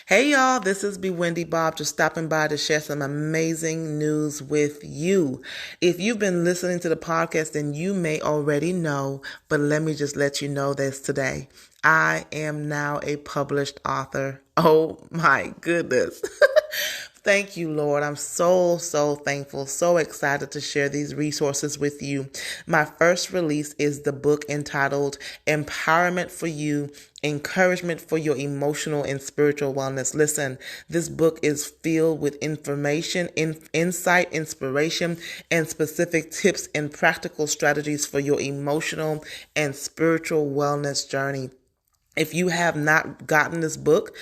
Hey y'all, this is Bewindi Bob just stopping by to share some amazing news with you. If you've been listening to the podcast, then you may already know, but let me just let you know this today. I am now a published author. Oh my goodness. Thank you, Lord. I'm so thankful, so excited to share these resources with you. My first release is the book entitled Empowerment for You, Encouragement for Your Emotional and Spiritual Wellness. Listen, this book is filled with information, insight, inspiration, and specific tips and practical strategies for your emotional and spiritual wellness journey. If you have not gotten this book,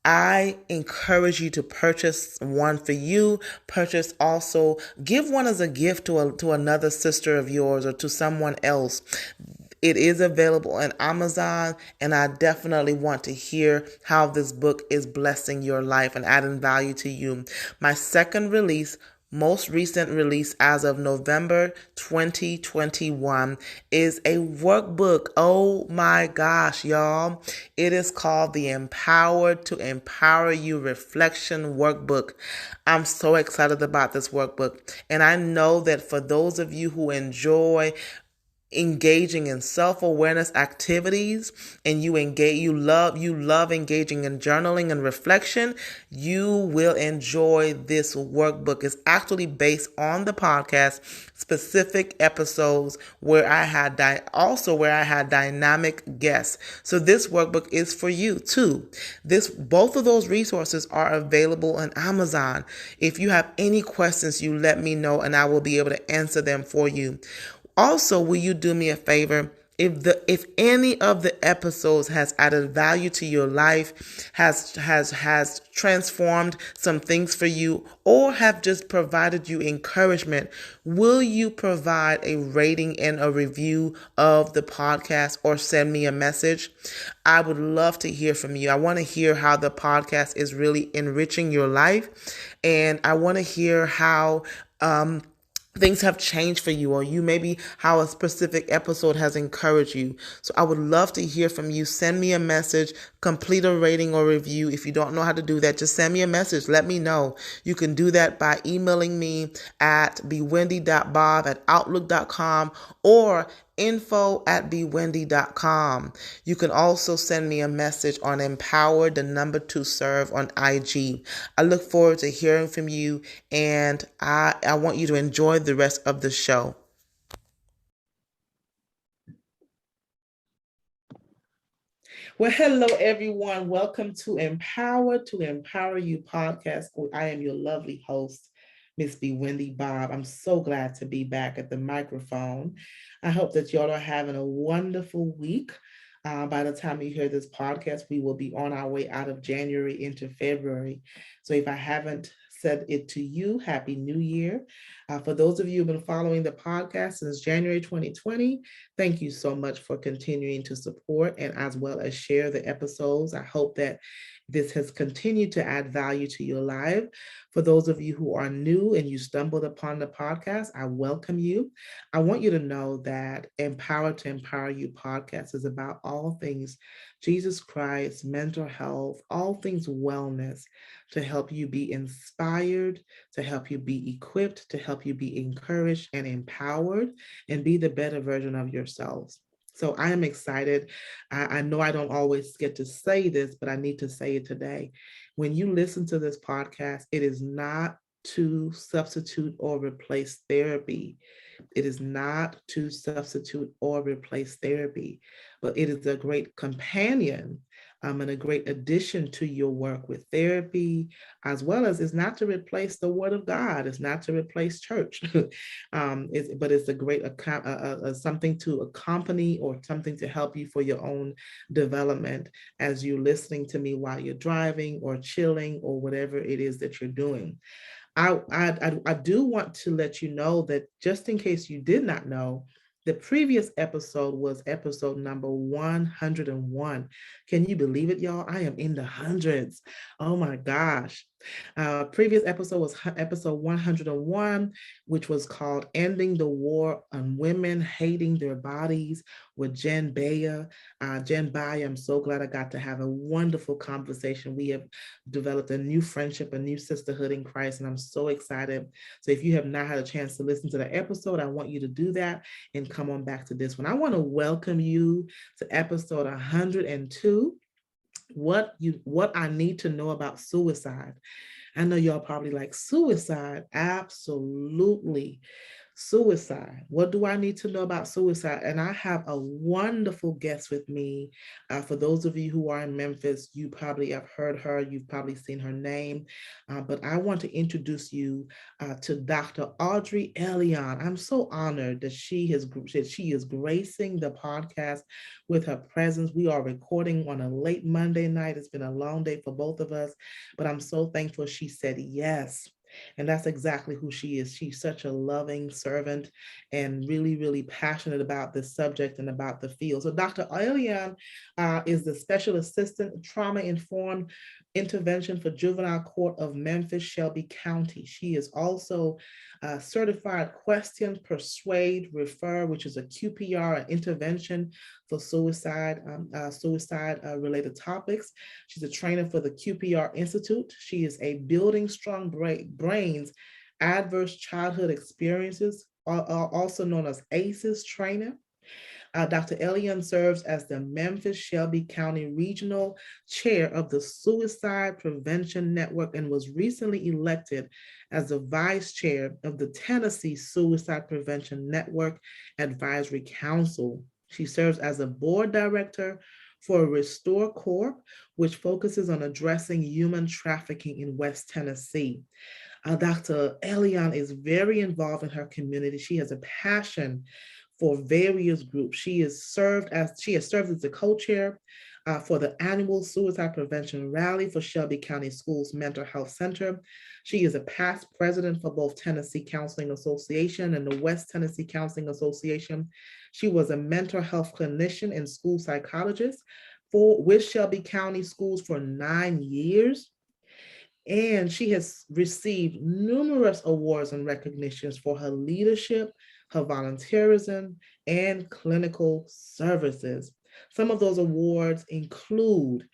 I encourage you to purchase one for you. Purchase also, give one as a gift to another sister of yours or to someone else. It is available on Amazon, and I definitely want to hear how this book is blessing your life and adding value to you. My second release, most recent release as of November 2021, is a workbook. Oh my gosh, y'all. It is called the Empowered to Empower You Reflection Workbook. I'm so excited about this workbook. And I know that for those of you who enjoy engaging in self-awareness activities and you love engaging in journaling and reflection, you will enjoy this workbook. It's actually based on the podcast specific episodes where I had dynamic guests. So this workbook is for you too. Both of those resources are available on Amazon. If you have any questions, you let me know and I will be able to answer them for you. Also, will you do me a favor? If any of the episodes has added value to your life, has transformed some things for you, or have just provided you encouragement, will you provide a rating and a review of the podcast or send me a message? I would love to hear from you. I want to hear how the podcast is really enriching your life, and I want to hear how things have changed for you, or you maybe how a specific episode has encouraged you. So I would love to hear from you. Send me a message, complete a rating or review. If you don't know how to do that, just send me a message. Let me know. You can do that by emailing me at bewindi.bob@outlook.com or info@bewindi.com. You can also send me a message on empowered2serve on IG. I look forward to hearing from you, and I want you to enjoy the rest of the show. Well, hello, everyone. Welcome to Empower to Empower You podcast. I am your lovely host, Miss Bewindi Bob. I'm so glad to be back at the microphone. I hope that y'all are having a wonderful week. By the time you hear this podcast, we will be on our way out of January into February. So if I haven't said it to you, Happy New Year. For those of you who've been following the podcast since January 2020, thank you so much for continuing to support and as well as share the episodes. I hope that this has continued to add value to your life. For those of you who are new and you stumbled upon the podcast, I welcome you. I want you to know that Empower to Empower You podcast is about all things Jesus Christ, mental health, all things wellness, to help you be inspired, to help you be equipped, to help you be encouraged and empowered, and be the better version of yourselves. So I am excited. I know I don't always get to say this, but I need to say it today. When you listen to this podcast, it is not to substitute or replace therapy. It is not to substitute or replace therapy, but it is a great companion and a great addition to your work with therapy, as well as it's not to replace the Word of God. It's not to replace church, but it's a great something to accompany or something to help you for your own development as you're listening to me while you're driving or chilling or whatever it is that you're doing. I do want to let you know that just in case you did not know, the previous episode was episode number 101. Can you believe it, y'all? I am in the hundreds. Oh my gosh. Previous episode was episode 101, which was called Ending the War on Women Hating Their Bodies with Jen Bayer. Jen Bayer, I'm so glad I got to have a wonderful conversation. We have developed a new friendship, a new sisterhood in Christ, and I'm so excited. So if you have not had a chance to listen to the episode, I want you to do that and come on back to this one. I want to welcome you to episode 102. What I need to know about suicide. I know y'all probably like suicide. Absolutely. Suicide. What do I need to know about suicide? And I have a wonderful guest with me. For those of you who are in Memphis, you probably have heard her. You've probably seen her name. But I want to introduce you to Dr. Audrey Elion. I'm so honored that she is gracing the podcast with her presence. We are recording on a late Monday night. It's been a long day for both of us, but I'm so thankful she said yes. And that's exactly who she is. She's such a loving servant and really, really passionate about this subject and about the field. So Dr. Elion is the Special Assistant Trauma-Informed Intervention for Juvenile Court of Memphis, Shelby County. She is also certified Question, Persuade, Refer, which is a QPR, an intervention for suicide related topics. She's a trainer for the QPR Institute. She is a Building Strong Brains Adverse Childhood Experiences, also known as ACEs trainer. Dr. Elion serves as the Memphis Shelby County Regional Chair of the Suicide Prevention Network and was recently elected as the Vice Chair of the Tennessee Suicide Prevention Network Advisory Council. She serves as a board director for Restore Corp, which focuses on addressing human trafficking in West Tennessee. Dr. Elion is very involved in her community. She has a passion for various groups. She has served as the co-chair for the annual Suicide Prevention Rally for Shelby County Schools Mental Health Center. She is a past president for both Tennessee Counseling Association and the West Tennessee Counseling Association. She was a mental health clinician and school psychologist with Shelby County Schools for 9 years. And she has received numerous awards and recognitions for her leadership, her volunteerism, and clinical services. Some of those awards include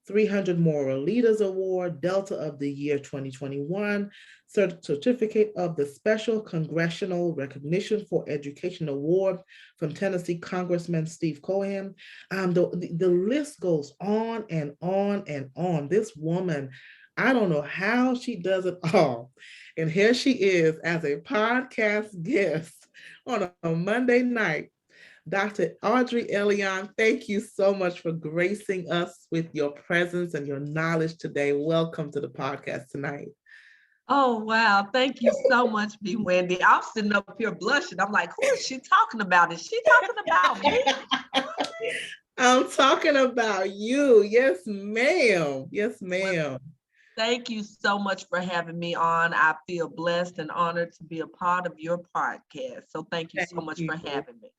300 Moral Leaders Award, Delta of the Year 2021, Certificate of the Special Congressional Recognition for Education Award from Tennessee Congressman Steve Cohen. The list goes on and on and on. This woman, I don't know how she does it all. And here she is as a podcast guest on a Monday night. Dr. Audrey Elion, thank you so much for gracing us with your presence and your knowledge today. Welcome to the podcast tonight. Oh, wow. Thank you so much, Bewindi. I'm sitting up here blushing. I'm like, who is she talking about? Is she talking about me? I'm talking about you. Yes, ma'am. Yes, ma'am. Well, thank you so much for having me on. I feel blessed and honored to be a part of your podcast. So thank you so much for having me.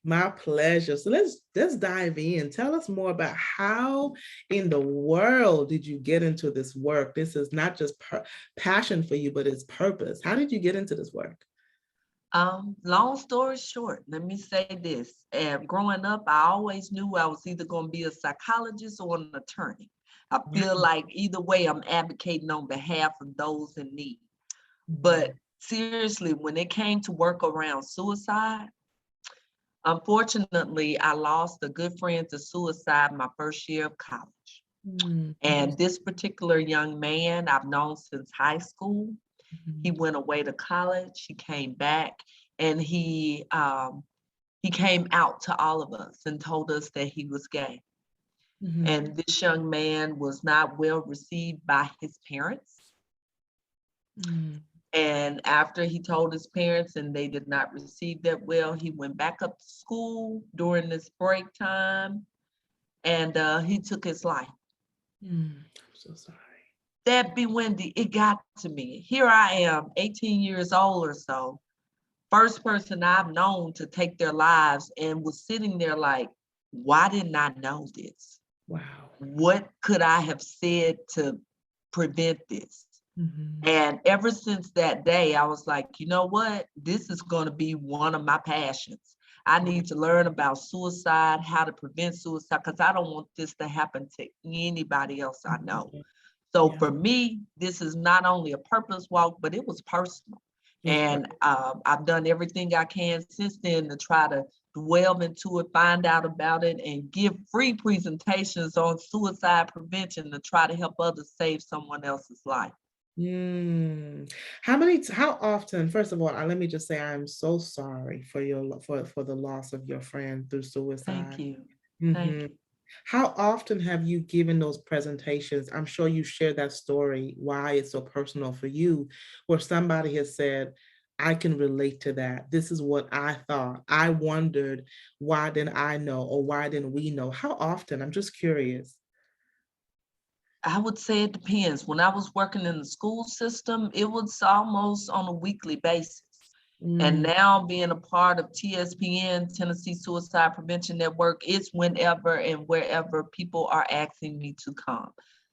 My pleasure. So let's dive in. Tell us more about how in the world did you get into this work? This is not just passion for you, but it's purpose. How did you get into this work? Long story short, let me say this. Growing up, I always knew I was either going to be a psychologist or an attorney. I feel like either way, I'm advocating on behalf of those in need. But seriously, when it came to work around suicide, unfortunately, I lost a good friend to suicide my first year of college. And this particular young man I've known since high school. He went away to college, he came back, and he came out to all of us and told us that he was gay. And this young man was not well received by his parents. And after he told his parents and they did not receive that well, he went back up to school during this break time and he took his life. I'm so sorry. That Bewindi, it got to me. Here I am, 18 years old or so, first person I've known to take their lives, and was sitting there like, why didn't I know this? Wow. What could I have said to prevent this? And ever since that day, I was like, you know what? This is going to be one of my passions. I need to learn about suicide, how to prevent suicide, because I don't want this to happen to anybody else I know. So Yeah. for me, this is not only a purpose walk, but it was personal. It was And I've done everything I can since then to try to delve into it, find out about it, and give free presentations on suicide prevention to try to help others save someone else's life. How often, first of all, let me just say I'm so sorry for for the loss of your friend through Thank suicide. you. Thank Mhm. you. How often have you given those presentations? I'm sure you shared that story, why it's so personal for you, where somebody has said, I can relate to that. This is what I thought. I wondered, why didn't I know, or why didn't we know? How often? I'm just curious. I would say it depends. When I was working in the school system, it was almost on a weekly basis. And Mm, now being a part of TSPN, Tennessee Suicide Prevention Network, it's whenever and wherever people are asking me to come.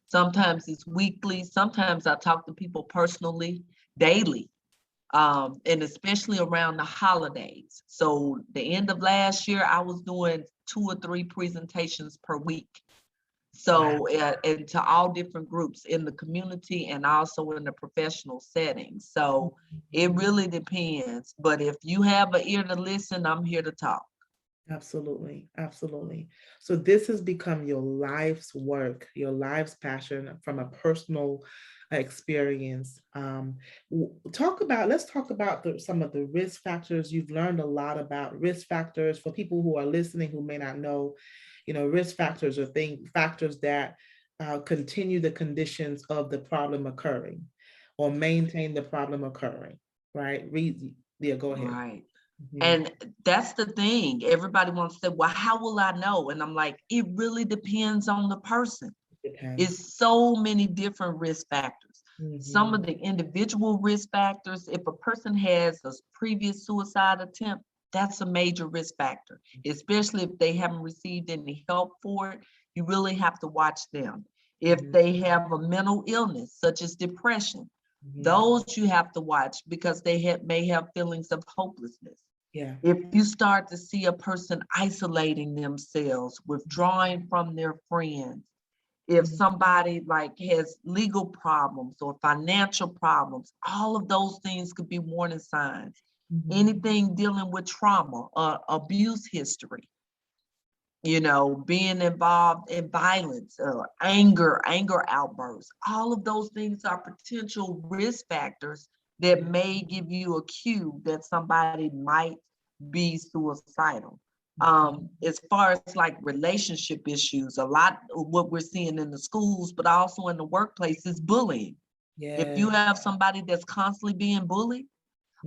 Sometimes it's weekly. Sometimes I talk to people personally, daily, and especially around the holidays. So the end of last year, I was doing 2 or 3 presentations per week. wow. So, and to all different groups in the community and also in the professional settings. So it really depends. But if you have an ear to listen, I'm here to talk. Absolutely, absolutely. So this has become your life's work, your life's passion from a personal experience. Let's talk about some of the risk factors. You've learned a lot about risk factors for people who are listening who may not know. Risk factors are factors that continue the conditions of the problem occurring or maintain the problem occurring. Right? Yeah, go ahead. Right. Mhm. And that's the thing. Everybody wants to say, well, how will I know? And I'm like, it really depends on the person. Depends. It's so many different risk factors. Some Mhm. of the individual risk factors, if a person has a previous suicide attempt, that's a major risk factor, especially if they haven't received any help for it. You really have to watch them. If Mhm. they have a mental illness, such as depression, Mhm. those you have to watch because may have feelings of hopelessness. Yeah. If you start to see a person isolating themselves, withdrawing from their friends, if Mhm. somebody like has legal problems or financial problems, all of those things could be warning signs. Mhm. Anything dealing with trauma or abuse history, being involved in violence or anger outbursts, all of those things are potential risk factors that may give you a cue that somebody might be suicidal. As far as like relationship issues, a lot of what we're seeing in the schools, but also in the workplace is bullying. If Yeah. you have somebody that's constantly being bullied,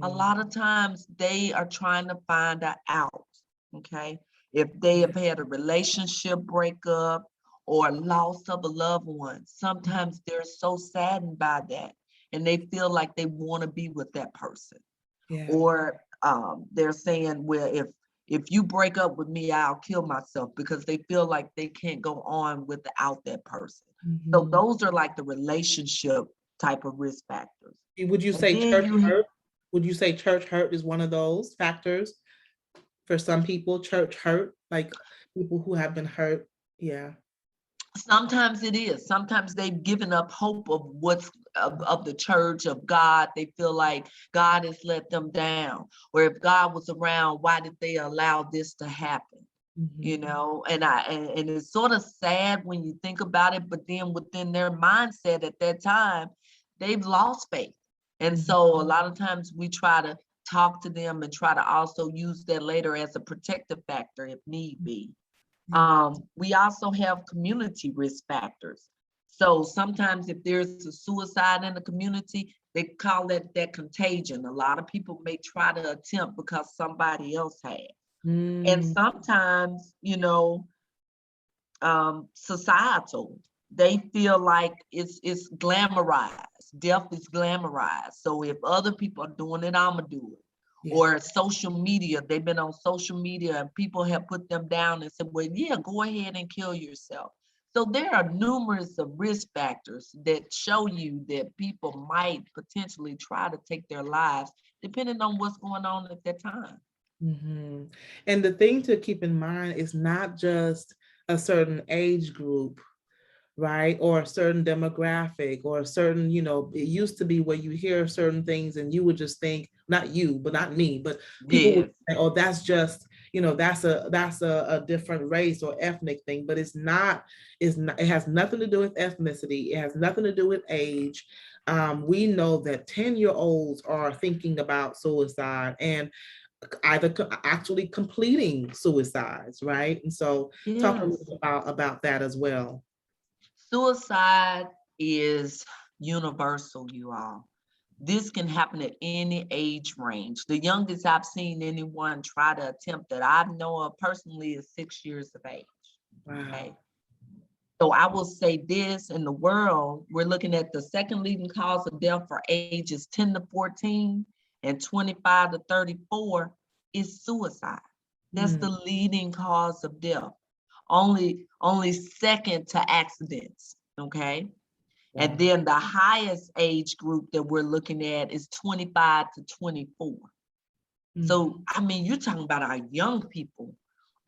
a Mm. lot of times they are trying to find an out. Okay. If they Yeah. have had a relationship breakup or loss of a loved one, sometimes they're so saddened by that and they feel like they want to be with that person. Yeah. Or they're saying, well, if you break up with me, I'll kill myself because they feel like they can't go on without that person. So Mhm. those are like the relationship type of risk factors. Would you And say then church you hurt? Would you say church hurt is one of those factors for some people? Church hurt, like people who have been hurt. Yeah. sometimes it is. Sometimes they've given up hope of what's of the church of God. They feel like God has let them down. Or if God was around, why did they allow this to happen? Mhm. And it's sort of sad when you think about it, but then within their mindset at that time, they've lost faith. And Mhm. so a lot of times we try to talk to them and try to also use that later as a protective factor if need be. Yeah. We also have community risk factors. So sometimes if there's a suicide in the community, they call that contagion. A lot of people may try to attempt because somebody else had. And Mm. sometimes, societal, they feel like it's glamorized. Death is glamorized. So if other people are doing it, I'm gonna do it. Yeah. Or social media, they've been on social media and people have put them down and said, well, yeah, go ahead and kill yourself. So there are numerous of risk factors that show you that people might potentially try to take their lives depending on what's going on at that time. Mhm. And the thing to keep in mind is not just a certain age group, right? Or a certain demographic or a certain, it used to be where you hear certain things and you would just think, not you, but not me, but people would Yes. say, oh, that's just, that's a different race or ethnic thing, but it's not, it has nothing to do with ethnicity. It has nothing to do with age. We know that 10-year-olds are thinking about suicide and either actually completing suicides, right? And so talk a little Yes. bit about that as well. Suicide is universal, you all. This can happen at any age range. The youngest I've seen anyone try to attempt that I know of personally is 6 years of age. Okay. Wow. So I will say this, in the world, we're looking at the second leading cause of death for ages 10 to 14 and 25 to 34 is suicide. That's Mm, the leading cause of death. Only second to accidents. Okay. And wow. then the highest age group that we're looking at is 25 to 24. Mm, So, I mean, you're talking about our young people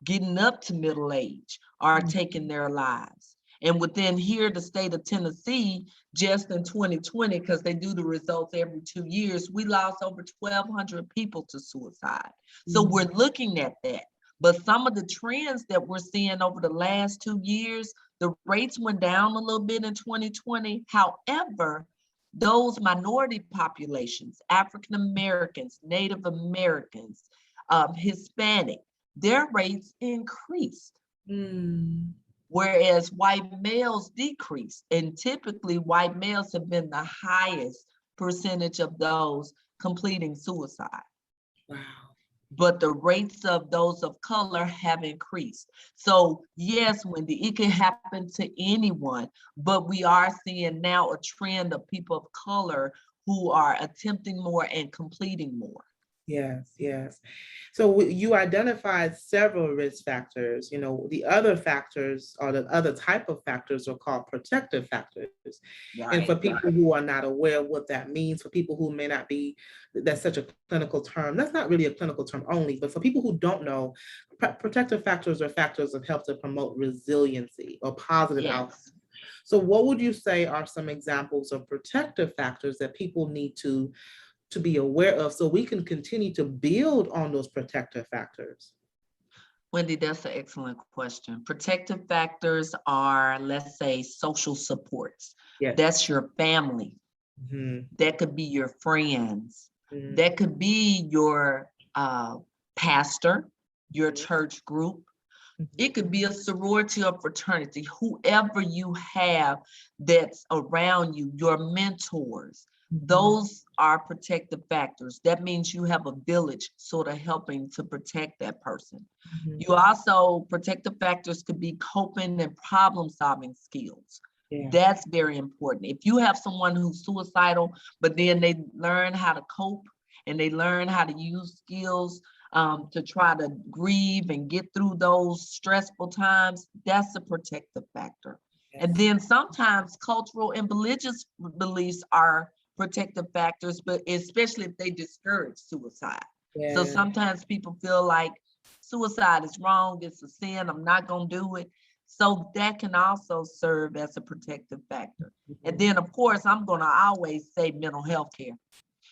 getting up to middle age are mm, taking their lives. And within here, the state of Tennessee, just in 2020, because they do the results every 2 years, we lost over 1,200 people to suicide. So mm. we're looking at that. But some of the trends that we're seeing over the last 2 years, the rates went down a little bit in 2020. However, those minority populations, African Americans, Native Americans, Hispanic, their rates increased, Mm. whereas white males decreased. And typically, white males have been the highest percentage of those completing suicide. Wow. But the rates of those of color have increased. So, yes, Wendy, it can happen to anyone, but we are seeing now a trend of people of color who are attempting more and completing more. Yes, yes. So you identified several risk factors. The other factors or the other type of factors are called protective factors. And for Right. people who are not aware of what that means, for people who may not be, that's such a clinical term. That's not really a clinical term only, but for people who don't know, protective factors are factors that help to promote resiliency or positive outcomes. Yes. So what would you say are some examples of protective factors that people need to be aware of so we can continue to build on those protective factors? Wendy, that's an excellent question. Protective factors are, let's say, social supports. Yes. That's your family. Mhm. That could be your friends. Mhm. That could be your pastor, your church group. It could be a sorority or fraternity, whoever you have that's around you, your mentors. Mhm. Those are protective factors. That means you have a village sort of helping to protect that person. Mhm. You also, protective factors could be coping and problem solving skills. Yeah. That's very important. If you have someone who's suicidal, but then they learn how to cope and they learn how to use skills to try to grieve and get through those stressful times, that's a protective factor. And Yes. then sometimes cultural and religious beliefs are protective factors, but especially if they discourage suicide. So Yeah. sometimes people feel like suicide is wrong, it's a sin, I'm not going to do it. So that can also serve as a protective factor. And Mhm. then, of course, I'm going to always say mental health care.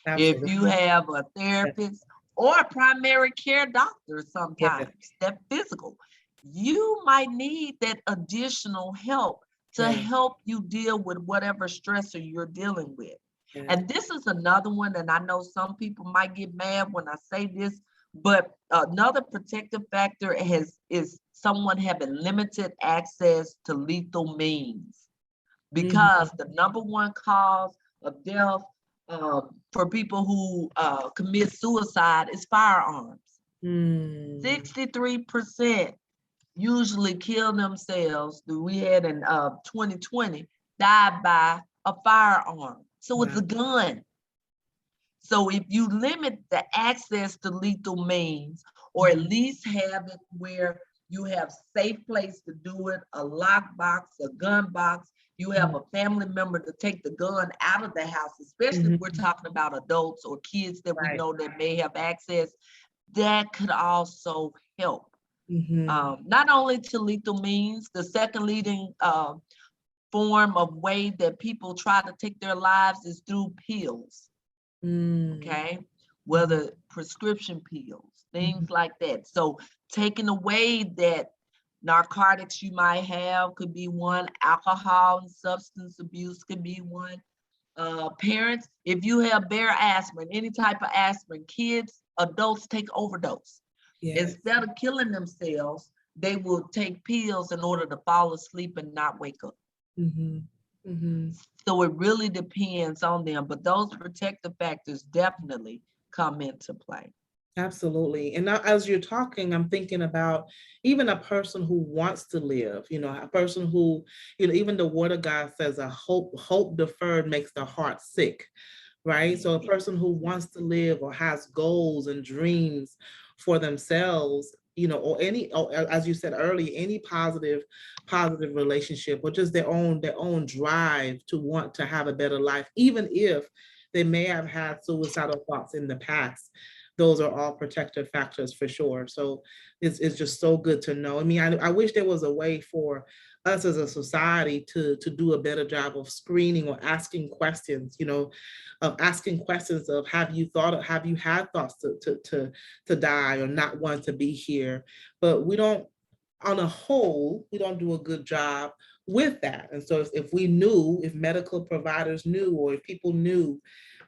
If Absolutely. you have a Yes. therapist or a primary care doctor, Yes. sometimes that physical, you might need that additional help to Yes. help you deal with whatever stressor you're dealing with. Yes. And this is another one, and I know some people might get mad when I say this, but another protective factor is someone having limited access to lethal means, Mhm. because the number one cause of death for people who commit suicide is firearms. Mm. 63% usually kill themselves, that we had in 2020, died by a firearm. So it's Wow. a gun. So if you limit the access to lethal means, or at least have it where You have safe place to do it, a lock box, a gun box. You have a family member to take the gun out of the house, especially if we're talking about adults or kids that we Right. know that may have access. That could also help. Mm-hmm. Not only to lethal means, the second leading form of way that people try to take their lives is through pills. Okay, whether prescription pills, things like that. So taking away that narcotics you might have could be one, alcohol and substance abuse could be one. Parents, if you have bare aspirin, any type of aspirin, kids, adults take overdose. Yes. Instead of killing themselves, they will take pills in order to fall asleep and not wake up. Mm-hmm. Mm-hmm. So it really depends on them, but those protective factors definitely come into play. Absolutely. And now, as you're talking, I'm thinking about even a person who wants to live, a person who, even the word of God says a hope deferred makes the heart sick, right? So a person who wants to live or has goals and dreams for themselves, or as you said earlier, any positive relationship, or just their own drive to want to have a better life, even if they may have had suicidal thoughts in the past. Those are all protective factors for sure. So it's just so good to know. I mean, I wish there was a way for us as a society to do a better job of screening or asking questions, of asking questions of have you had thoughts to die or not want to be here? But we don't, on a whole, we don't do a good job with that. And so if medical providers knew, or if people knew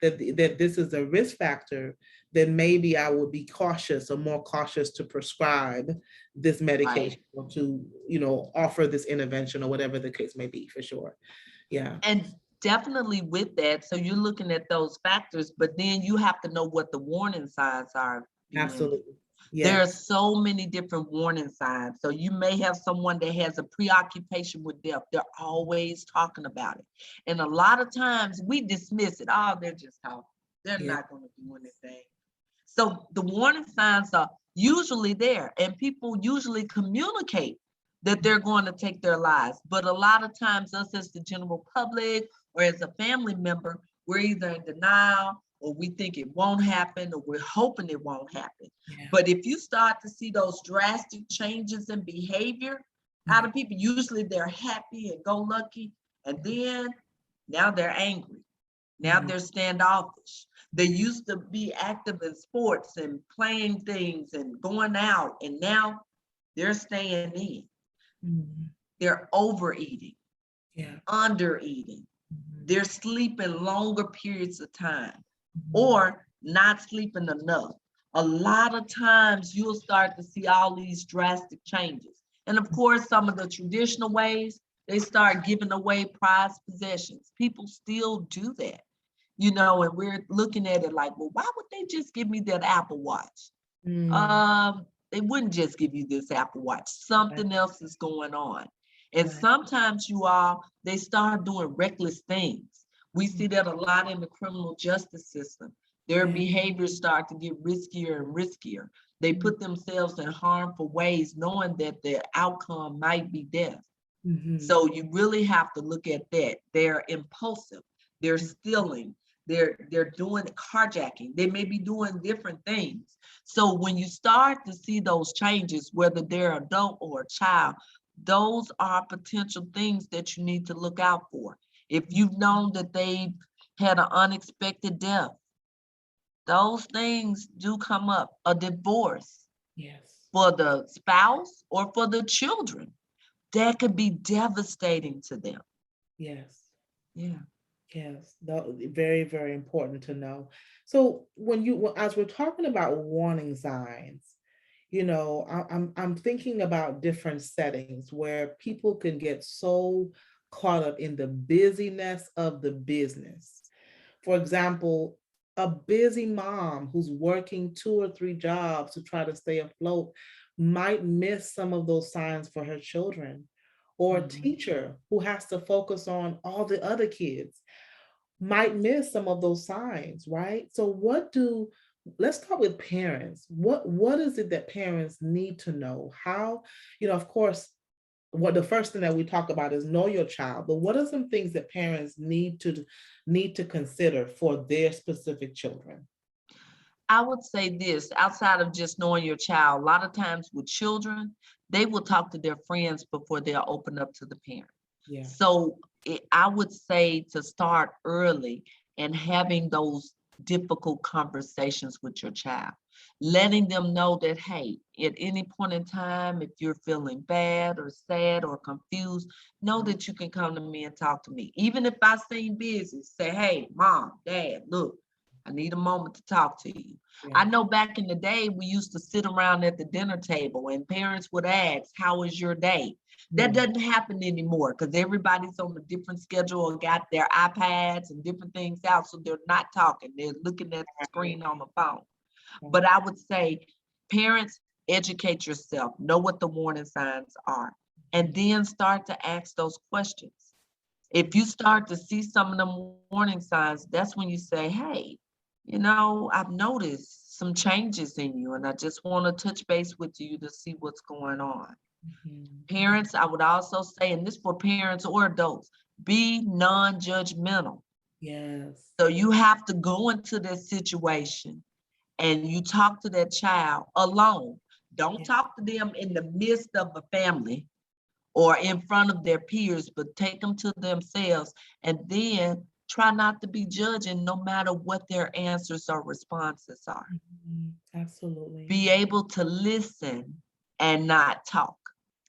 that this is a risk factor, then maybe I would be cautious or more cautious to prescribe this medication, Right. or to, offer this intervention or whatever the case may be, for sure. Yeah, And definitely with that, so you're looking at those factors, but then you have to know what the warning signs are, Bewindi. absolutely. There are Yes. so many different warning signs. So you may have someone that has a preoccupation with death. They're always talking about it. And a lot of times we dismiss it. Oh, they're just talking. They're Yeah. not going to do anything. So the warning signs are usually there, and people usually communicate that they're going to take their lives. But a lot of times, us as the general public or as a family member, we're either in denial, or we think it won't happen, or we're hoping it won't happen. Yeah. But if you start to see those drastic changes in behavior out of people, usually they're happy and go lucky, and then now they're angry. Now they're standoffish. They used to be active in sports and playing things and going out, and now they're staying in. Mhm. They're overeating, Yeah. under eating. Mhm. They're sleeping longer periods of time, Mhm. or not sleeping enough. A lot of times you'll start to see all these drastic changes. And of course, some of the traditional ways, they start giving away prized possessions. People still do that, and we're looking at it like, well, why would they just give me that Apple Watch? Mm. They wouldn't just give you this Apple Watch. Right. Something else is going on. And Right. sometimes they start doing reckless things. We see that a lot in the criminal justice system. Their Yeah. behaviors start to get riskier and riskier. They Mhm. put themselves in harmful ways, knowing that the outcome might be death. Mhm. So you really have to look at that. They're impulsive, they're stealing, they're doing carjacking, they may be doing different things. So when you start to see those changes, whether they're adult or a child, those are potential things that you need to look out for. If you've known that they've had an unexpected death, those things do come up. A divorce Yes. for the spouse or for the children, that could be devastating to them. Yes. Yeah. Yes. Very, very important to know. So as we're talking about warning signs, I'm thinking about different settings where people can get so caught up in the busyness of the business. For example, a busy mom who's working 2 or 3 jobs to try to stay afloat might miss some of those signs for her children. Or a Mhm. teacher who has to focus on all the other kids might miss some of those signs, right? So let's start with parents. What is it that parents need to know? How, of course, what the first thing that we talk about is know your child, but what are some things that parents need to consider for their specific children? I would say this, outside of just knowing your child, a lot of times with children, they will talk to their friends before they'll open up to the parent. Yeah. So I would say to start early and having those difficult conversations with your child, letting them know that, hey, at any point in time, if you're feeling bad or sad or confused, know that you can come to me and talk to me. Even if I seem busy, say, hey, mom, dad, look, I need a moment to talk to you. Yeah. I know back in the day, we used to sit around at the dinner table and parents would ask, how was your day? That doesn't happen anymore because everybody's on a different schedule or got their iPads and different things out. So they're not talking. They're looking at the screen on the phone. But I would say, parents, educate yourself, know what the warning signs are, and then start to ask those questions. If you start to see some of them warning signs, that's when you say, hey, I've noticed some changes in you, and I just want to touch base with you to see what's going on. Parents, I would also say, and this for parents or adults, be non-judgmental. Yes. So you have to go into this situation and you talk to that child alone. Don't talk to them in the midst of a family or in front of their peers, but take them to themselves and then try not to be judging no matter what their answers or responses are. Absolutely. Be able to listen and not talk.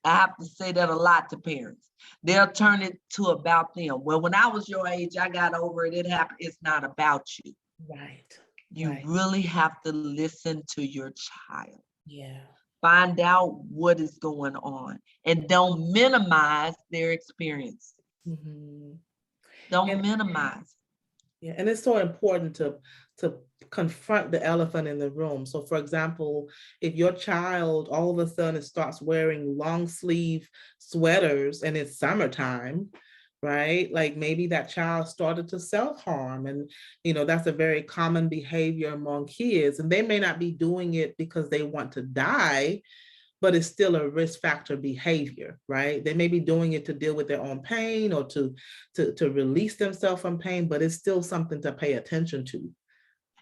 I have to say that a lot to parents. They'll turn it to about them. Well, when I was your age, I got over it. It happened. It's not about you. Right. You really have to listen to your child. Yeah. Find out what is going on and don't minimize their experience. Don't minimize. Yeah, and it's so important to confront the elephant in the room. So, for example, if your child all of a sudden starts wearing long sleeve sweaters and it's summertime, right? Like maybe that child started to self harm, and that's a very common behavior among kids, and they may not be doing it because they want to die, but it's still a risk factor behavior, right? They may be doing it to deal with their own pain or to release themselves from pain, but it's still something to pay attention to.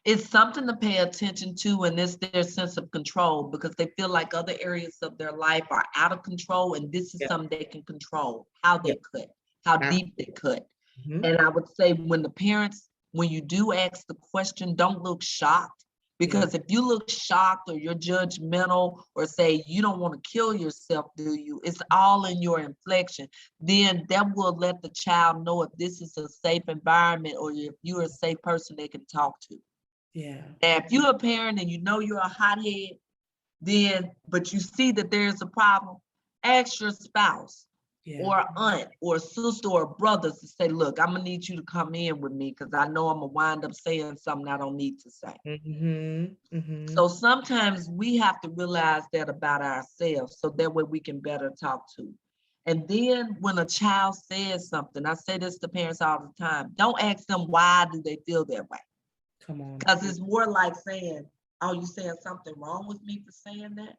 It's something to pay attention to, and it's their sense of control because they feel like other areas of their life are out of control, and this is something they can control, how they cut, how deep they cut. And I would say when the parents, when you do ask the question, don't look shocked. Because if you look shocked or you're judgmental or say you don't want to kill yourself, do you? It's all in your inflection. Then that will let the child know if this is a safe environment or if you're a safe person they can talk to. Yeah. And if you're a parent and you know you're a hothead, then, but you see that there's a problem, ask your spouse or aunt or sister or brothers to say, look, I'm gonna need you to come in with me because I know I'm gonna wind up saying something I don't need to say. So sometimes we have to realize that about ourselves so that way we can better talk to. And then when a child says something, I say this to parents all the time, don't ask them why do they feel that way. Come on. Because it's more like saying, oh, you saying something wrong with me for saying that?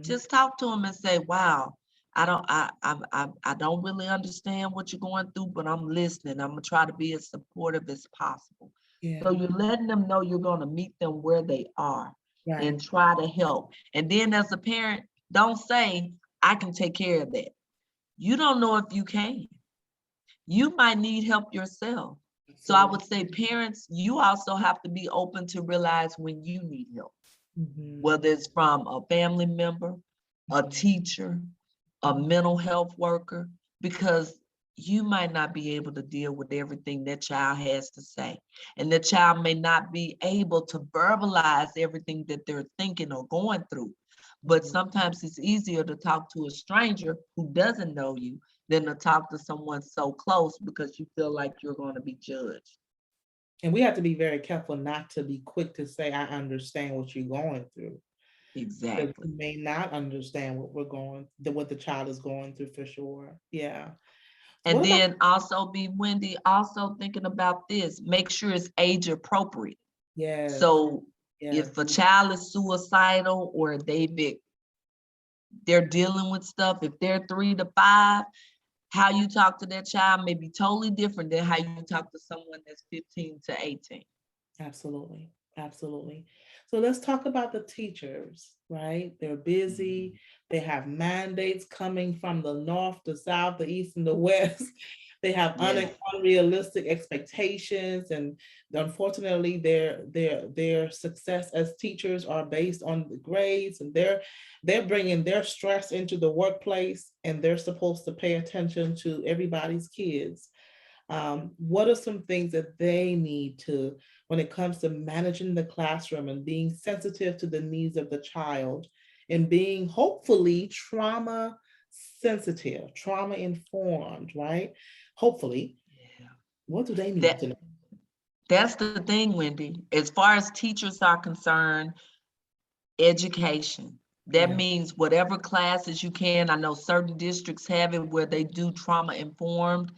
Just talk to them and say, wow, I don't really understand what you're going through, but I'm listening. I'm gonna try to be as supportive as possible. So you're letting them know you're gonna meet them where they are and try to help. And then as a parent, don't say, I can take care of that. You don't know if you can. You might need help yourself. So I would say, parents, you also have to be open to realize when you need help, whether it's from a family member, a teacher, a mental health worker, because you might not be able to deal with everything that child has to say. And the child may not be able to verbalize everything that they're thinking or going through. But sometimes it's easier to talk to a stranger who doesn't know you than to talk to someone so close because you feel like you're going to be judged. And we have to be very careful not to be quick to say, I understand what you're going through. Exactly. You may not understand what the child is going through for sure. Yeah. And then also Bewindi, also thinking about this, make sure it's age appropriate. Yes. So If a child is suicidal or they're dealing with stuff, if they're 3 to 5, how you talk to that child may be totally different than how you talk to someone that's 15 to 18. Absolutely. Absolutely. So let's talk about the teachers, right? They're busy. They have mandates coming from the north, the south, the east, and the west. They have unrealistic expectations, and unfortunately, their success as teachers are based on the grades, and they're bringing their stress into the workplace, and they're supposed to pay attention to everybody's kids. What are some things that they need to, when it comes to managing the classroom and being sensitive to the needs of the child and being hopefully trauma sensitive, trauma informed, right? Hopefully, what do they need to know? That's the thing, Wendy. As far as teachers are concerned, education. That means whatever classes you can. I know certain districts have it where they do trauma informed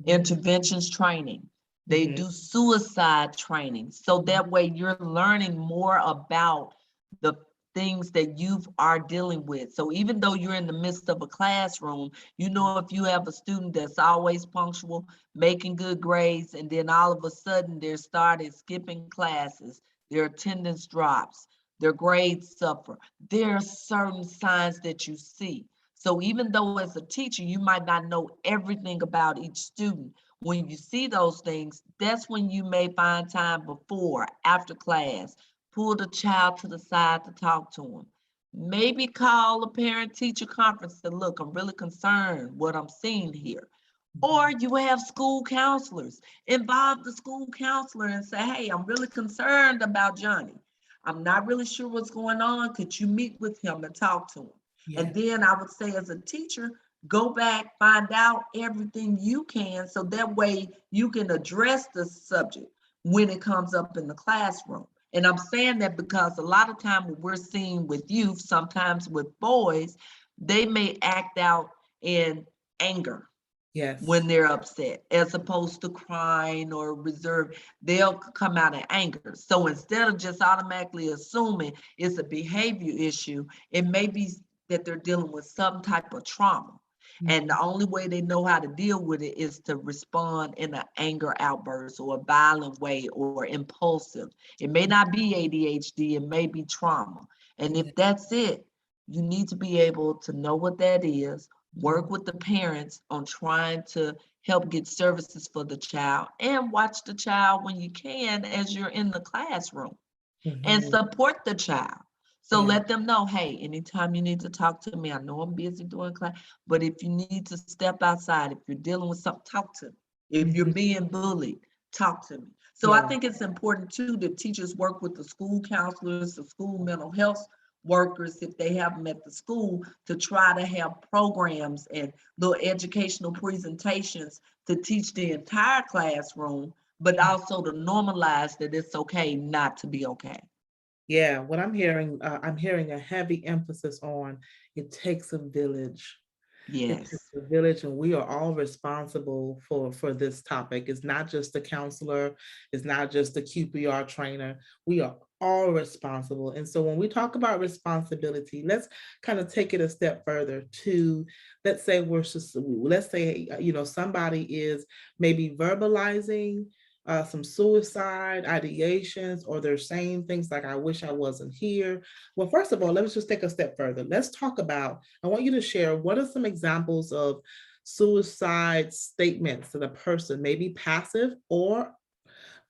interventions training. They do suicide training. So that way you're learning more about the things that you are dealing with. So even though you're in the midst of a classroom, you know, if you have a student that's always punctual, making good grades, and then all of a sudden they're started skipping classes, their attendance drops, their grades suffer, there are certain signs that you see. So even though as a teacher, you might not know everything about each student, when you see those things, that's when you may find time before, after class, pull the child to the side to talk to them. Maybe call a parent-teacher conference and look, I'm really concerned what I'm seeing here. Or you have school counselors, involve the school counselor and say, hey, I'm really concerned about Johnny. I'm not really sure what's going on. Could you meet with him and talk to him? And then I would say as a teacher, go back, find out everything you can so that way you can address the subject when it comes up in the classroom. And I'm saying that because a lot of time what we're seeing with youth, sometimes with boys, they may act out in anger when they're upset, as opposed to crying or reserved, they'll come out in anger. So instead of just automatically assuming it's a behavior issue, it may be that they're dealing with some type of trauma. And the only way they know how to deal with it is to respond in an anger outburst or a violent way or impulsive. It may not be ADHD, it may be trauma. And if that's it, you need to be able to know what that is, work with the parents on trying to help get services for the child, and watch the child when you can as you're in the classroom and support the child. So let them know, hey, anytime you need to talk to me, I know I'm busy doing class, but if you need to step outside, if you're dealing with something, talk to me. If you're being bullied, talk to me. So I think it's important too that teachers work with the school counselors, the school mental health workers, if they have them at the school, to try to have programs and little educational presentations to teach the entire classroom, but also to normalize that it's okay not to be okay. Yeah, what I'm hearing a heavy emphasis on it takes a village. It takes Yes. a village, and we are all responsible for this topic. It's not just the counselor, it's not just the QPR trainer. We are all responsible. And so when we talk about responsibility, let's kind of take it a step further to, let's say, you know, somebody is maybe verbalizing some suicide ideations, or they're saying things like, I wish I wasn't here. Well, first of all, let's just take a step further. Let's talk about, I want you to share what are some examples of suicide statements that a person, maybe passive or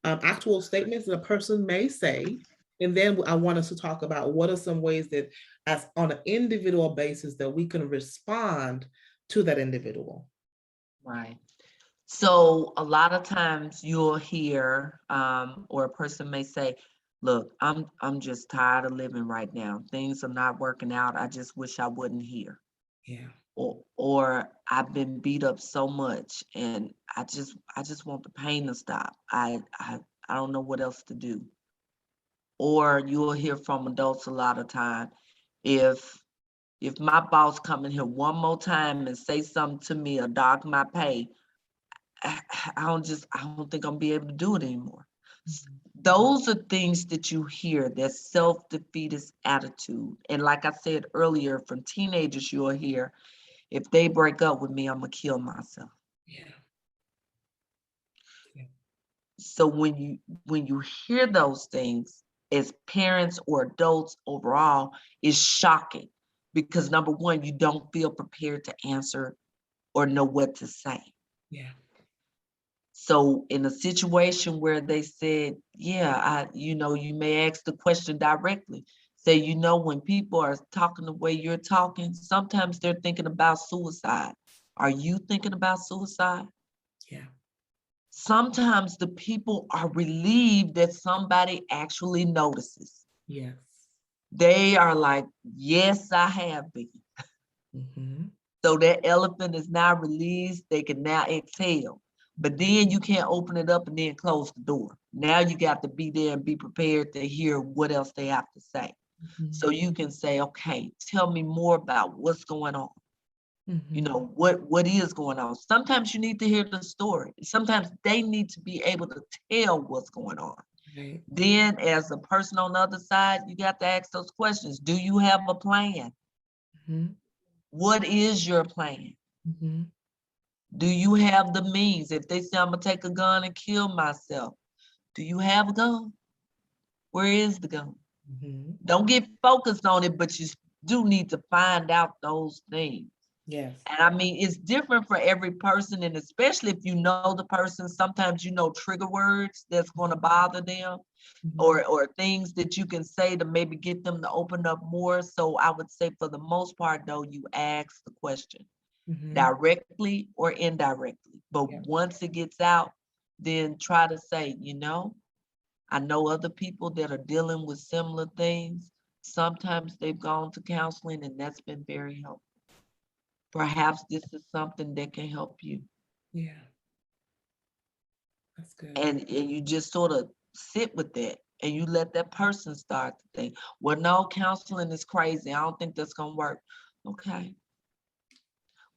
actual statements that a person may say. And then I want us to talk about what are some ways that, as on an individual basis, that we can respond to that individual. Right. So a lot of times you'll hear, or a person may say, look, I'm just tired of living right now. Things are not working out. I just wish I wasn't here. Yeah. Or I've been beat up so much and I just want the pain to stop. I don't know what else to do. Or you'll hear from adults a lot of time, if my boss come in here one more time and say something to me or dog my pay, I don't think I'm be able to do it anymore. Those are things that you hear, that self-defeatist attitude. And like I said earlier, from teenagers, you'll hear, if they break up with me, I'm gonna kill myself. Yeah. So when you hear those things as parents or adults overall, it's shocking because number one, you don't feel prepared to answer or know what to say. Yeah. So in a situation where they said, yeah, you may ask the question directly. Say, when people are talking the way you're talking, sometimes they're thinking about suicide. Are you thinking about suicide? Yeah. Sometimes the people are relieved that somebody actually notices. Yes. They are like, yes, I have been. So that elephant is now released. They can now exhale. But then you can't open it up and then close the door. Now you got to be there and be prepared to hear what else they have to say. So you can say, okay, tell me more about what's going on. What is going on. Sometimes you need to hear the story. Sometimes they need to be able to tell what's going on. Right. Then as a person on the other side, you got to ask those questions. Do you have a plan? What is your plan? Do you have the means? If they say I'm gonna take a gun and kill myself, do you have a gun? Where is the gun? Don't get focused on it, but you do need to find out those things. Yes. And I mean, it's different for every person, and especially if you know the person, sometimes trigger words that's going to bother them, or things that you can say to maybe get them to open up more. So I would say for the most part, though, you ask the question directly or indirectly. But once it gets out, then try to say, I know other people that are dealing with similar things. Sometimes they've gone to counseling and that's been very helpful. Perhaps this is something that can help you. Yeah. That's good. And you just sort of sit with that and you let that person start to think, well, no, counseling is crazy. I don't think that's going to work. Okay.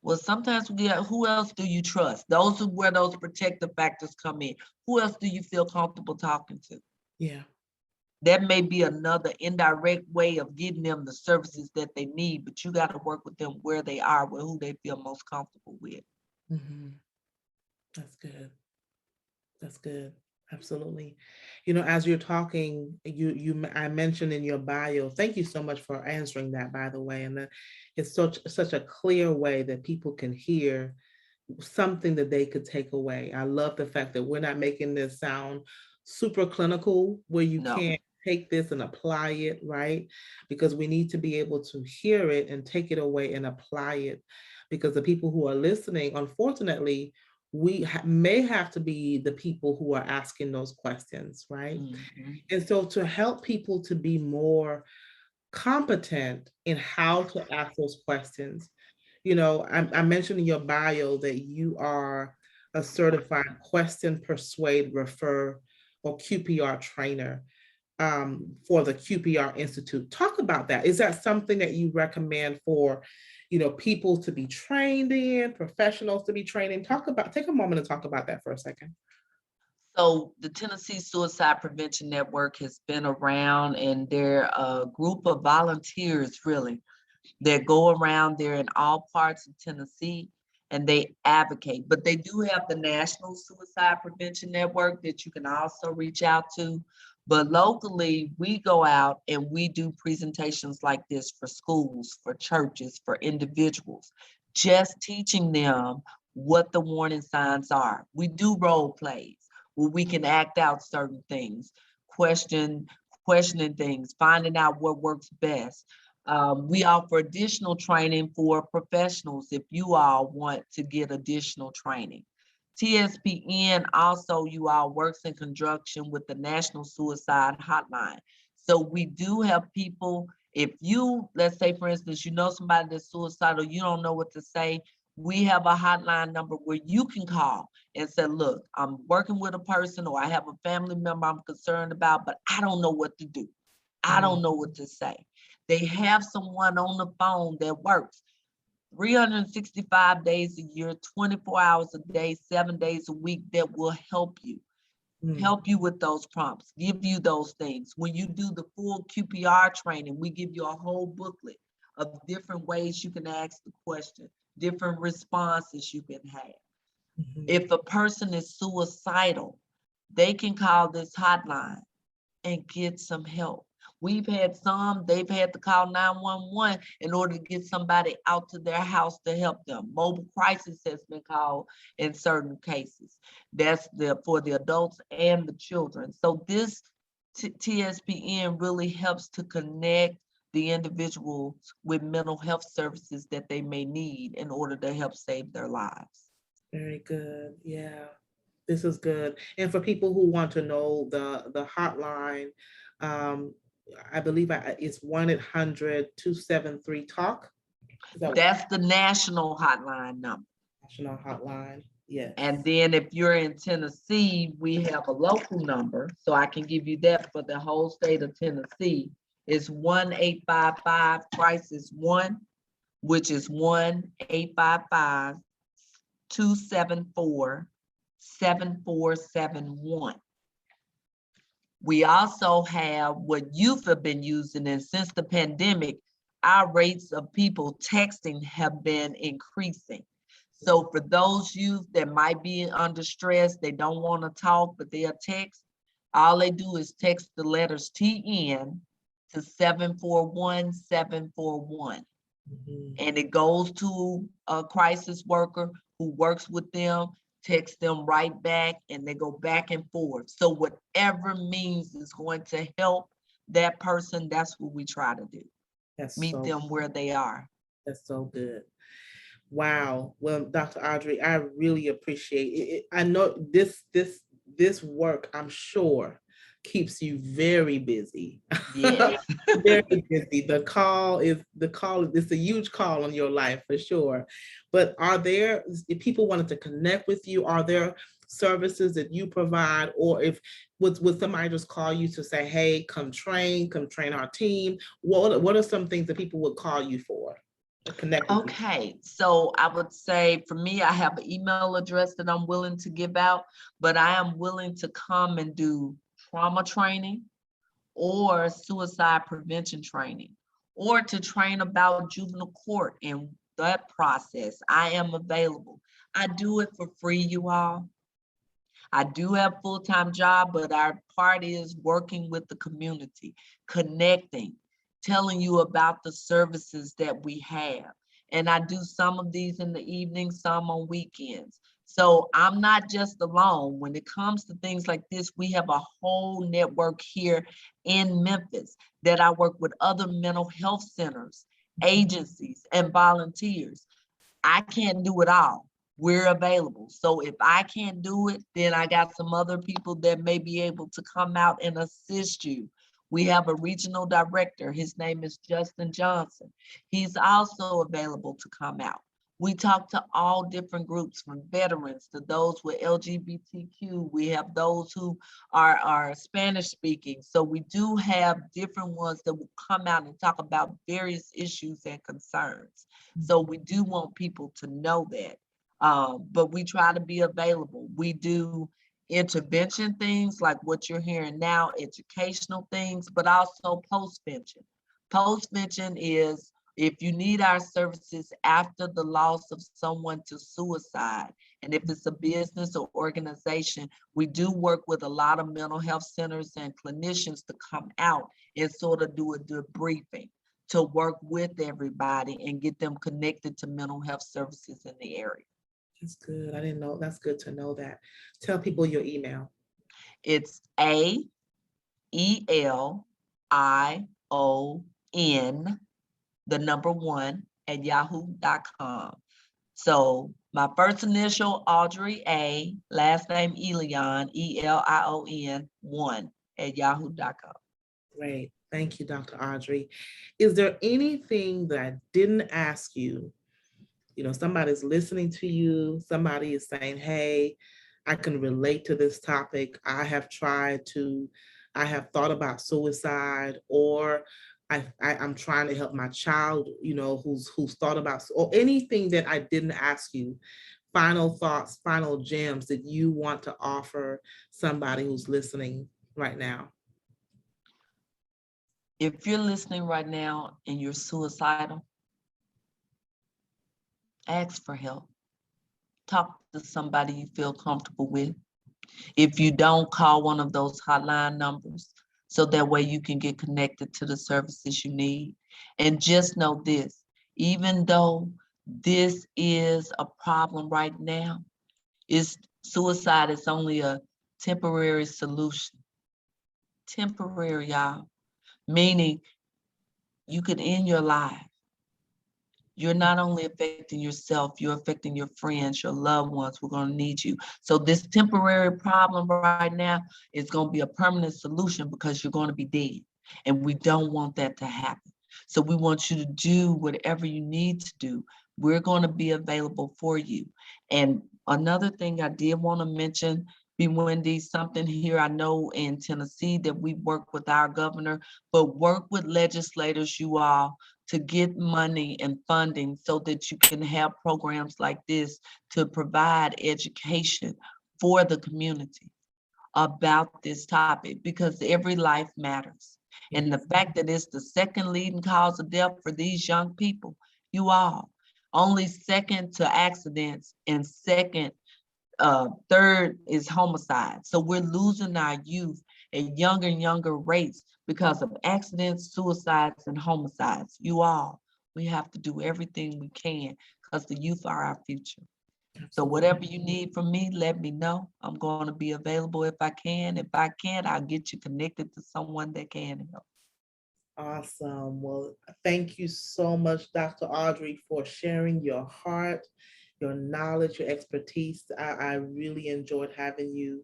Well, sometimes who else do you trust? Those are where those protective factors come in. Who else do you feel comfortable talking to? Yeah. That may be another indirect way of getting them the services that they need, but you got to work with them where they are, with who they feel most comfortable with. That's good. That's good. Absolutely. As you're talking, I mentioned in your bio, thank you so much for answering that, by the way. And it's such a clear way that people can hear something that they could take away. I love the fact that we're not making this sound super clinical where you can't take this and apply it, right? Because we need to be able to hear it and take it away and apply it. Because the people who are listening, unfortunately, we may have to be the people who are asking those questions, right? And so to help people to be more competent in how to ask those questions, I mentioned in your bio that you are a certified question, persuade, refer, or QPR trainer for the QPR Institute. Talk about that. Is that something that you recommend for, people to be trained in, professionals to be trained in? Take a moment to talk about that for a second. So the Tennessee Suicide Prevention Network has been around, and they're a group of volunteers, really, that go around there in all parts of Tennessee and they advocate. But they do have the National Suicide Prevention Network that you can also reach out to. But locally, we go out and we do presentations like this for schools, for churches, for individuals, just teaching them what the warning signs are. We do role plays where we can act out certain things, questioning things, finding out what works best. We offer additional training for professionals if you all want to get additional training. TSPN also, you all, works in conjunction with the National Suicide Hotline. So we do have people, if you, let's say, for instance, somebody that's suicidal, you don't know what to say, we have a hotline number where you can call and say, look, I'm working with a person or I have a family member I'm concerned about, but I don't know what to do. I don't know what to say. They have someone on the phone that works 365 days a year, 24 hours a day, 7 days a week that will help you. help you with those prompts, give you those things. When you do the full QPR training, we give you a whole booklet of different ways you can ask the question, different responses you can have. If a person is suicidal, they can call this hotline and get some help. We've had some, they've had to call 911 in order to get somebody out to their house to help them. Mobile crisis has been called in certain cases. That's for the adults and the children. So this TSPN really helps to connect the individuals with mental health services that they may need in order to help save their lives. Very good. Yeah, this is good. And for people who want to know the hotline, I believe it's 1-800-273-TALK. That's the national hotline number. National hotline. Yes. And then if you're in Tennessee, we have a local number, so I can give you that for the whole state of Tennessee. It's 1-855-CRISIS-1, which is 1-855-274-7471. We also have what youth have been using, and since the pandemic, our rates of people texting have been increasing. So for those youth that might be under stress, they don't want to talk, but they'll text, all they do is text the letters TN to 741-741. And it goes to a crisis worker who works with them, text them right back, and they go back and forth. So whatever means is going to help that person, that's what we try to do. Meet them where they are. That's so good. Wow. Well, Dr. Audrey, I really appreciate it. I know this work, I'm sure, keeps you very busy. Yes. Very busy. The call is it's a huge call on your life for sure. But if people wanted to connect with you, are there services that you provide, or would somebody just call you to say, hey, come train our team? What are some things that people would call you for? Okay, so I would say for me, I have an email address that I'm willing to give out, but I am willing to come and do trauma training or suicide prevention training, or to train about juvenile court and that process. I am available. I do it for free, you all. I do have a full-time job, but our part is working with the community, connecting, telling you about the services that we have. And I do some of these in the evening, some on weekends. So I'm not just alone. When it comes to things like this, we have a whole network here in Memphis that I work with other mental health centers, agencies, and volunteers. I can't do it all. We're available. So if I can't do it, then I got some other people that may be able to come out and assist you. We have a regional director. His name is Justin Johnson. He's also available to come out. We talk to all different groups, from veterans to those with LGBTQ. We have those who are Spanish speaking. So we do have different ones that will come out and talk about various issues and concerns. So we do want people to know that. But we try to be available. We do intervention things like what you're hearing now, educational things, but also postvention. Postvention is if you need our services after the loss of someone to suicide, and if it's a business or organization, we do work with a lot of mental health centers and clinicians to come out and sort of do a debriefing to work with everybody and get them connected to mental health services in the area. That's good. I didn't know. That's good to know that. Tell people your email. It's AELION, the number 1 at yahoo.com. So my first initial, Audrey A, last name Elion, ELION 1 at yahoo.com. Great. Thank you, Dr. Audrey. Is there anything that I didn't ask you? You know, somebody's listening to you, somebody is saying, hey, I can relate to this topic. I have thought about suicide, or I'm trying to help my child, you know, who's thought about, or anything that I didn't ask you final thoughts, final gems that you want to offer somebody who's listening right now? If you're listening right now and you're suicidal, ask for help. Talk to somebody you feel comfortable with. If you don't, call one of those hotline numbers so that way you can get connected to the services you need. And just know this, even though this is a problem right now, suicide is only a temporary solution. Temporary, y'all. Meaning you could end your life. You're not only affecting yourself, you're affecting your friends, your loved ones who are going to need you. So this temporary problem right now is going to be a permanent solution because you're going to be dead. And we don't want that to happen. So we want you to do whatever you need to do. We're going to be available for you. And another thing I did want to mention, Bewindi, something here I know in Tennessee that we work with our governor, but work with legislators, you all, to get money and funding so that you can have programs like this to provide education for the community about this topic, because every life matters. And the fact that it's the second leading cause of death for these young people, you all, only second to accidents and third is homicide. So we're losing our youth at younger and younger rates because of accidents, suicides, and homicides. You all, we have to do everything we can because the youth are our future. So whatever you need from me, let me know. I'm going to be available if I can. If I can't, I'll get you connected to someone that can help. Awesome. Well, thank you so much, Dr. Audrey, for sharing your heart, your knowledge, your expertise. I really enjoyed having you.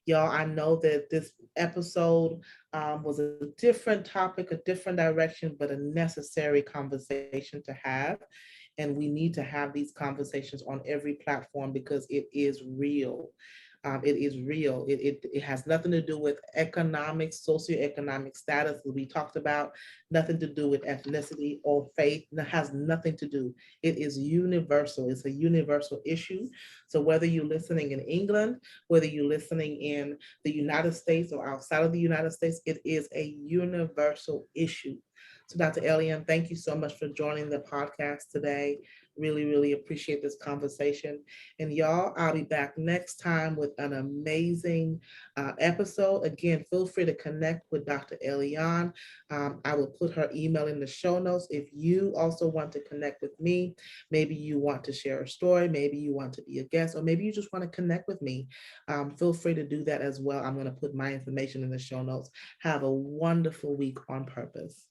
Y'all, I know that this episode was a different topic, a different direction, but a necessary conversation to have. And we need to have these conversations on every platform because it is real. It is real. It has nothing to do with economic, socioeconomic status that we talked about, nothing to do with ethnicity or faith. It has nothing to do. It is universal. It's a universal issue. So whether you're listening in England, whether you're listening in the United States or outside of the United States, it is a universal issue. So Dr. Elion, thank you so much for joining the podcast today. Really, really appreciate this conversation. And y'all, I'll be back next time with an amazing episode. Again, feel free to connect with Dr. Elion. I will put her email in the show notes. If you also want to connect with me, maybe you want to share a story, maybe you want to be a guest, or maybe you just want to connect with me, feel free to do that as well. I'm going to put my information in the show notes. Have a wonderful week on purpose.